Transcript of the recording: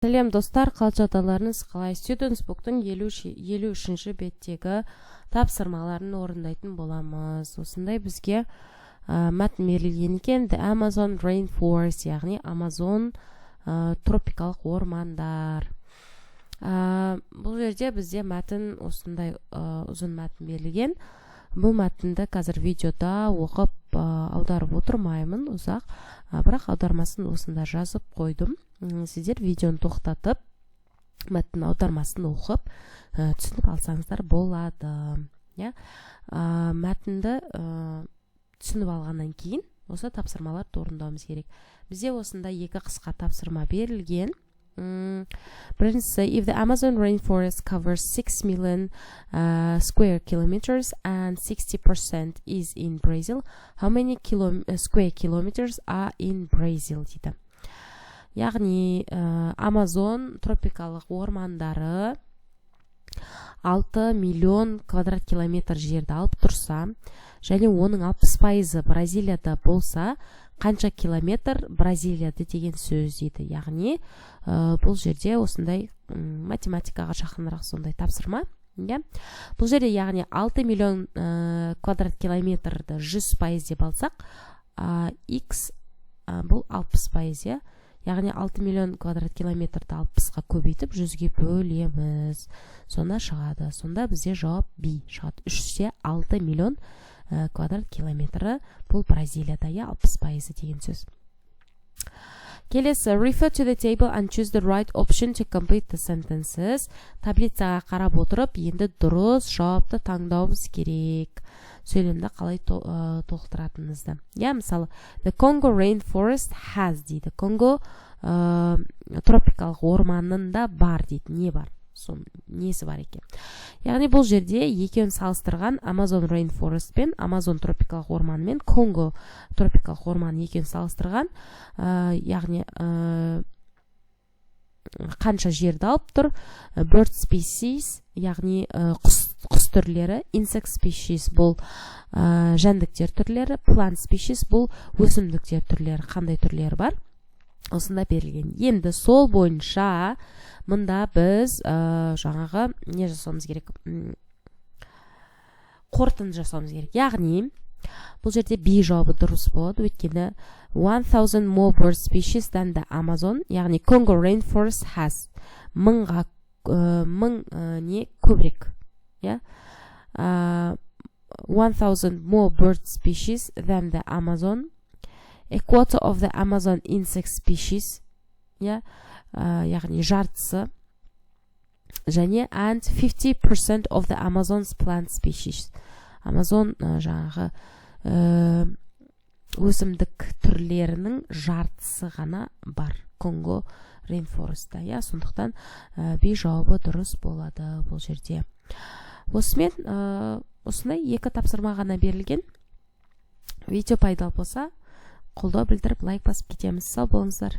Сәлем достар, қал жағдайларыңыз қалай? Students Book'тың 53-ші беттегі тапсырмаларын орындайтын боламыз. Осындай бізге мәтін берілген екен. The Amazon Rainforest, яғни Amazon тропикалық ормандар. Бұл жерде бізде мәтін осындай ұзын мәтін берілген. Бұл мәтінді қазір видеода оқып аударып отырмаймын ұзақ, бірақ аудармасын осында жазып қойдым. Сіздер видеоны тоқтатып, мәтін аудармасын оқып, түсініп алсаңыздар болады. Мәтінді түсініп алғаннан кейін осы тапсырмаларды орындауымыз керек. Бізде осында екі қысқа тапсырма берілген. Біріншісі, if the Amazon rainforest covers 6 million square kilometers and 60% is in Brazil, how many square kilometers are in Brazil дейді. Яғни Amazon тропикалық ормандары 6 миллион квадрат километр жерді алып тұрса, және оның 60% Бразилияда болса, қанша километр Бразилияда деген сөз дейді. Яғни бұл жерде осындай математикаға жақынырақ сондай тапсырма. Бұл жерде яғни 6 миллион квадрат километрді 100% деп алсақ, x бұл 60%. Яғни 6 миллион квадрат километрді 60-ға көбейтіп 100-ге бөлеміз. Сонда шығады. Сонда бізде жауап B шығады. 3-те 6 миллион квадрат километрі бұл Бразилияда 60% деген сөз. Келесі, refer to the table and choose the right option to complete the sentences. Таблицаға қарап отырып, енді дұрыс жауапты таңдауымыз керек. Сөйлемді қалай толықтыратыныңызды. Мысалы, the Congo rainforest has дейді. Конго тропикалық орманында бар дейді. Не бар? Несі бар екен? Яғни бұл жерде екеуін салыстырған Amazon rainforest пен Amazon тропикалық орманы мен Конго тропикалық орманы екеуін салыстырған, яғни қанша жерді алып тұр? Bird species, яғни құс түрлері, insect species бұл жәндіктер түрлері, plant species бұл өсімдіктер түрлері, қандай түрлері бар? Осында берілген. Енді сол бойынша мұнда біз жаңағы не жасауымыз керек? Қорытынды жасауымыз керек. Яғни бұл жерде B жауабы дұрыс болады, өйткені 1000 more bird species than the Amazon, яғни Congo rainforest has. Мың не көбірек. 1000 more bird species than the Amazon. A quarter of the Amazon insect species. Яғни жартысы. Және and 50% of the Amazon's plant species. Amazon жаңағы өсімдік түрлерінің жартысы ғана бар Конго rainforest'та. Сондықтан B жауабы дұрыс болады бұл жерде. Осымен осындай екі тапсырма ғана берілген. Видео пайдалы болса, қолдау білдіріп лайк басып кетеміз. Сау болыңыздар.